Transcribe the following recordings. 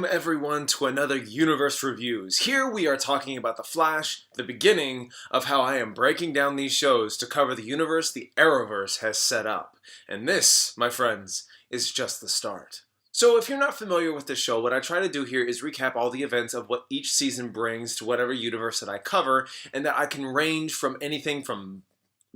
Welcome everyone to another Universe Reviews. Here we are talking about The Flash, the beginning of how I am breaking down these shows to cover the universe the Arrowverse has set up. And this, my friends, is just the start. So if you're not familiar with this show, what I try to do here is recap all the events of what each season brings to whatever universe that I cover, and that I can range from anything from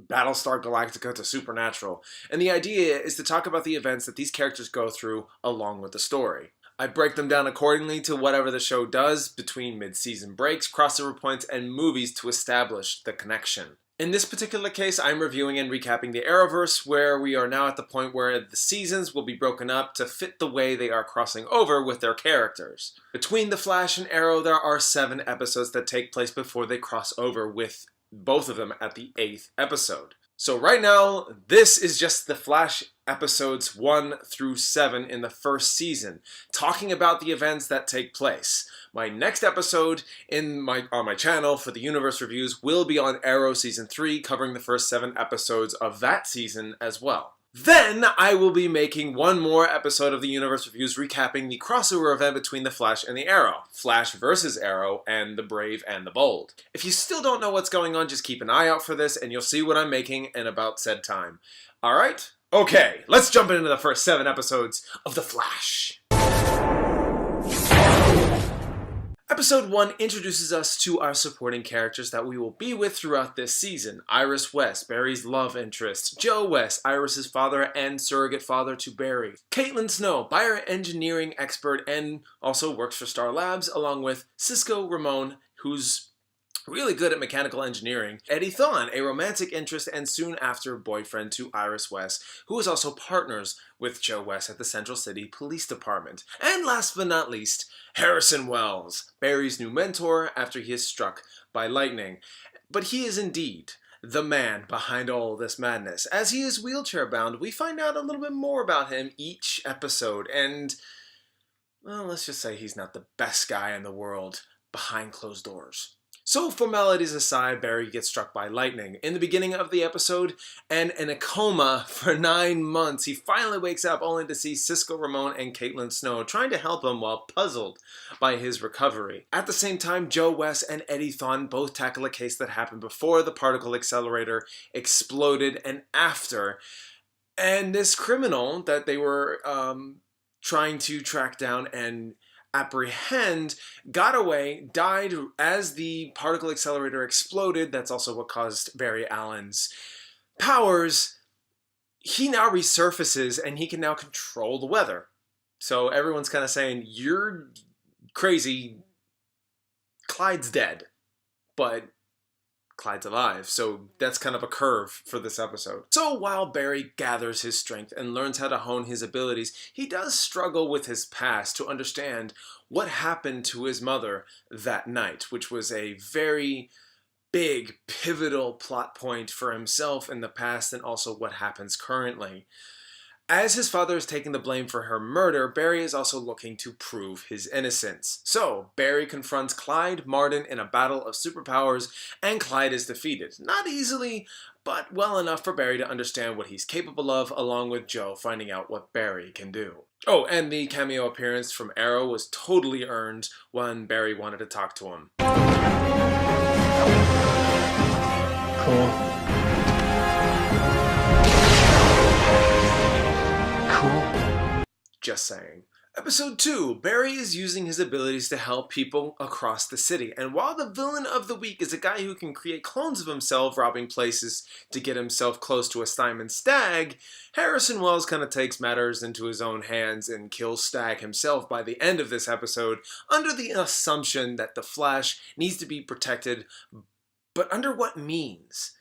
Battlestar Galactica to Supernatural. And the idea is to talk about the events that these characters go through along with the story. I break them down accordingly to whatever the show does between mid-season breaks, crossover points, and movies to establish the connection. In this particular case, I'm reviewing and recapping the Arrowverse, where we are now at the point where the seasons will be broken up to fit the way they are crossing over with their characters. Between The Flash and Arrow, there are 7 episodes that take place before they cross over with both of them at the 8th episode. So right now, this is just The Flash episodes 1 through 7 in the first season, talking about the events that take place. My next episode on my channel for the Universe Reviews will be on Arrow Season 3, covering the first 7 episodes of that season as well. Then I will be making one more episode of the Universe Reviews recapping the crossover event between The Flash and the Arrow. Flash versus Arrow and the Brave and the Bold. If you still don't know what's going on, just keep an eye out for this and you'll see what I'm making in about said time. Alright? Okay, let's jump into the first 7 episodes of The Flash. Episode 1 introduces us to our supporting characters that we will be with throughout this season. Iris West, Barry's love interest. Joe West, Iris's father and surrogate father to Barry. Caitlin Snow, bioengineering expert and also works for Star Labs, along with Cisco Ramon, who's really good at mechanical engineering. Eddie Thawne, a romantic interest and soon after boyfriend to Iris West, who is also partners with Joe West at the Central City Police Department. And last but not least, Harrison Wells, Barry's new mentor after he is struck by lightning. But he is indeed the man behind all this madness. As he is wheelchair bound, we find out a little bit more about him each episode, and well, let's just say he's not the best guy in the world behind closed doors. So formalities aside, Barry gets struck by lightning in the beginning of the episode, and in a coma for 9 months, he finally wakes up only to see Cisco Ramon and Caitlin Snow trying to help him while puzzled by his recovery. At the same time, Joe West and Eddie Thawne both tackle a case that happened before the particle accelerator exploded and after. And this criminal that they were trying to track down and apprehend got away, died as the particle accelerator exploded. That's also what caused Barry Allen's powers. He now resurfaces and he can now control the weather. So everyone's kind of saying, you're crazy, Clyde's dead, but Clyde's alive, so that's kind of a curve for this episode. So while Barry gathers his strength and learns how to hone his abilities, he does struggle with his past to understand what happened to his mother that night, which was a very big, pivotal plot point for himself in the past and also what happens currently. As his father is taking the blame for her murder, Barry is also looking to prove his innocence. So, Barry confronts Clyde, Mardon in a battle of superpowers, and Clyde is defeated. Not easily, but well enough for Barry to understand what he's capable of, along with Joe finding out what Barry can do. Oh, and the cameo appearance from Arrow was totally earned when Barry wanted to talk to him. Cool. Just saying. Episode 2, Barry is using his abilities to help people across the city, and while the villain of the week is a guy who can create clones of himself, robbing places to get himself close to a Steinman Stag, Harrison Wells kind of takes matters into his own hands and kills Stag himself by the end of this episode, under the assumption that the Flash needs to be protected, but under what means?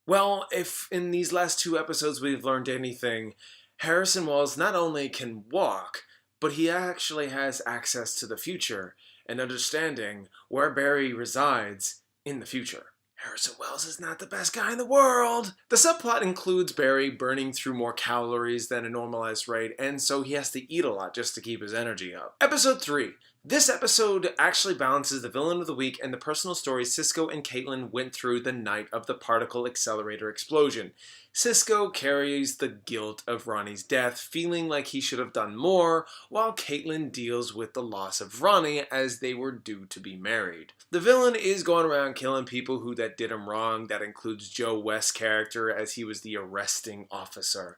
Well, if in these last 2 episodes we've learned anything, Harrison Wells not only can walk, but he actually has access to the future and understanding where Barry resides in the future. Harrison Wells is not the best guy in the world. The subplot includes Barry burning through more calories than a normalized rate, and so he has to eat a lot just to keep his energy up. Episode 3. This episode actually balances the villain of the week and the personal stories Cisco and Caitlin went through the night of the particle accelerator explosion. Cisco carries the guilt of Ronnie's death, feeling like he should have done more, while Caitlin deals with the loss of Ronnie as they were due to be married. The villain is going around killing people who did him wrong. That includes Joe West's character, as he was the arresting officer.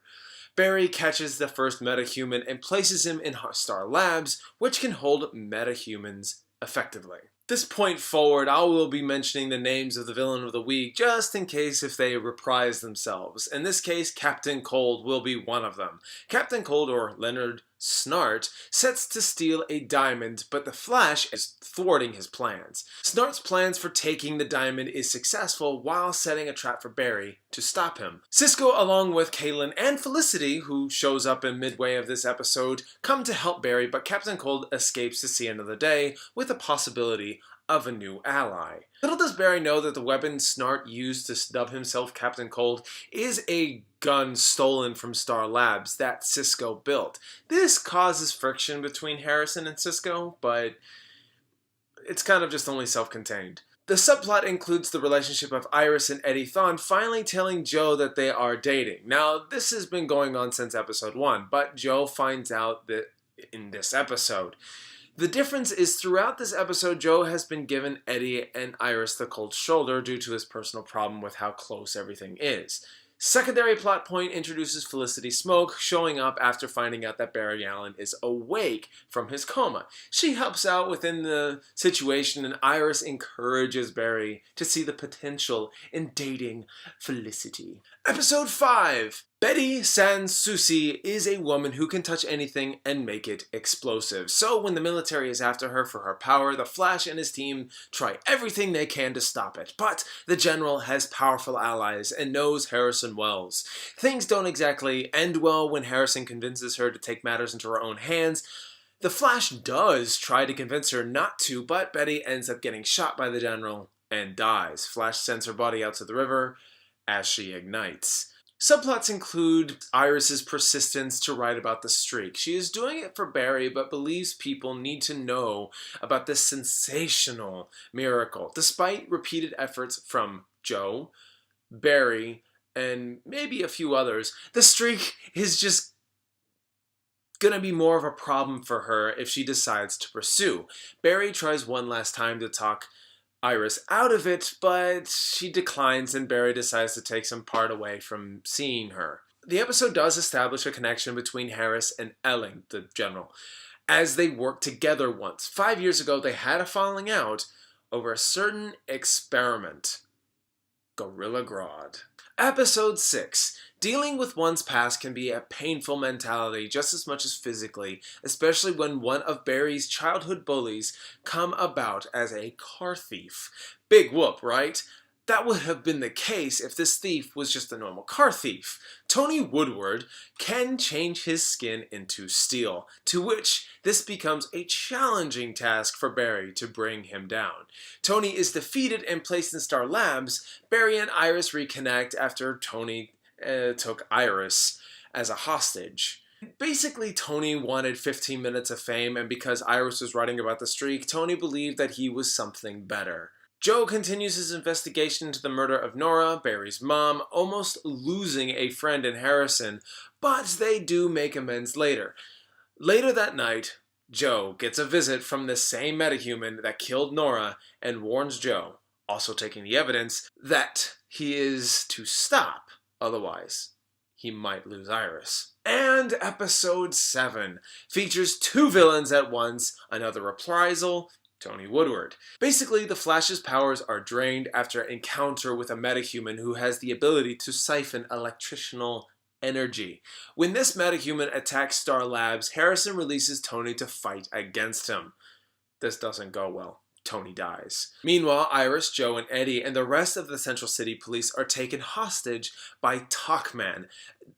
Barry catches the first metahuman and places him in Star Labs, which can hold metahumans effectively. This point forward, I will be mentioning the names of the villain of the week just in case if they reprise themselves. In this case, Captain Cold will be one of them. Captain Cold, or Leonard Snart, sets to steal a diamond, but the Flash is thwarting his plans. Snart's plans for taking the diamond is successful while setting a trap for Barry to stop him. Cisco, along with Caitlin and Felicity, who shows up in midway of this episode, come to help Barry, but Captain Cold escapes to see another day with the possibility of a new ally. Little does Barry know that the weapon Snart used to dub himself Captain Cold is a gun stolen from Star Labs that Cisco built. This causes friction between Harrison and Cisco, but it's kind of just only self-contained. The subplot includes the relationship of Iris and Eddie Thawne finally telling Joe that they are dating. Now, this has been going on since episode 1, but Joe finds out that in this episode. The difference is throughout this episode, Joe has been giving Eddie and Iris the cold shoulder due to his personal problem with how close everything is. Secondary plot point introduces Felicity Smoke showing up after finding out that Barry Allen is awake from his coma. She helps out within the situation, and Iris encourages Barry to see the potential in dating Felicity. Episode 5. Betty Sans Souci is a woman who can touch anything and make it explosive. So when the military is after her for her power, the Flash and his team try everything they can to stop it. But the General has powerful allies and knows Harrison Wells. Things don't exactly end well when Harrison convinces her to take matters into her own hands. The Flash does try to convince her not to, but Betty ends up getting shot by the General and dies. Flash sends her body out to the river as she ignites. Subplots include Iris's persistence to write about the streak. She is doing it for Barry, but believes people need to know about this sensational miracle. Despite repeated efforts from Joe, Barry, and maybe a few others, the streak is just gonna be more of a problem for her if she decides to pursue. Barry tries one last time to talk Iris out of it, but she declines and Barry decides to take some part away from seeing her. The episode does establish a connection between Harris and Elling, the General, as they worked together once. 5 years ago, they had a falling out over a certain experiment. Gorilla Grodd. Episode 6. Dealing with one's past can be a painful mentality just as much as physically, especially when one of Barry's childhood bullies come about as a car thief. Big whoop, right? That would have been the case if this thief was just a normal car thief. Tony Woodward can change his skin into steel, to which this becomes a challenging task for Barry to bring him down. Tony is defeated and placed in Star Labs. Barry and Iris reconnect after Tony took Iris as a hostage. Basically, Tony wanted 15 minutes of fame, and because Iris was writing about the streak, Tony believed that he was something better. Joe continues his investigation into the murder of Nora, Barry's mom, almost losing a friend in Harrison, but they do make amends later. Later that night, Joe gets a visit from the same metahuman that killed Nora and warns Joe, also taking the evidence, that he is to stop. Otherwise, he might lose Iris. And episode 7 features 2 villains at once, another reprisal, Tony Woodward. Basically, the Flash's powers are drained after an encounter with a metahuman who has the ability to siphon electrical energy. When this metahuman attacks Star Labs, Harrison releases Tony to fight against him. This doesn't go well. Tony dies. Meanwhile, Iris, Joe, and Eddie and the rest of the Central City Police are taken hostage by Talkman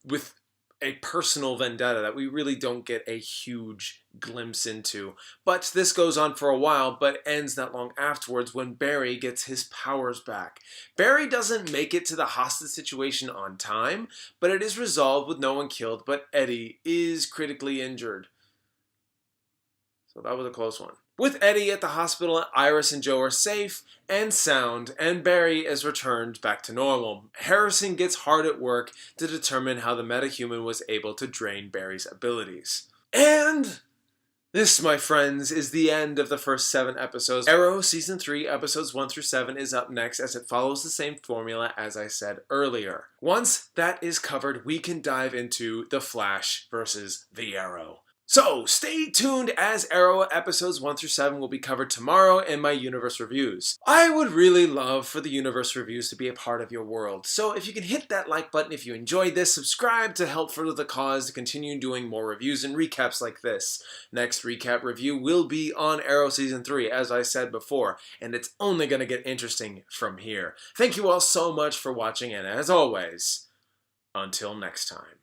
with a personal vendetta that we really don't get a huge glimpse into. But this goes on for a while, but ends not long afterwards when Barry gets his powers back. Barry doesn't make it to the hostage situation on time, but it is resolved with no one killed, but Eddie is critically injured. So that was a close one. With Eddie at the hospital, Iris and Joe are safe and sound, and Barry is returned back to normal. Harrison gets hard at work to determine how the metahuman was able to drain Barry's abilities. And this, my friends, is the end of the first 7 episodes. Arrow Season 3, Episodes 1 through 7 is up next, as it follows the same formula as I said earlier. Once that is covered, we can dive into The Flash versus The Arrow. So, stay tuned, as Arrow Episodes 1 through 7 will be covered tomorrow in my Universe Reviews. I would really love for the Universe Reviews to be a part of your world, so if you can hit that like button if you enjoyed this, subscribe to help further the cause to continue doing more reviews and recaps like this. Next recap review will be on Arrow Season 3, as I said before, and it's only going to get interesting from here. Thank you all so much for watching, and as always, until next time.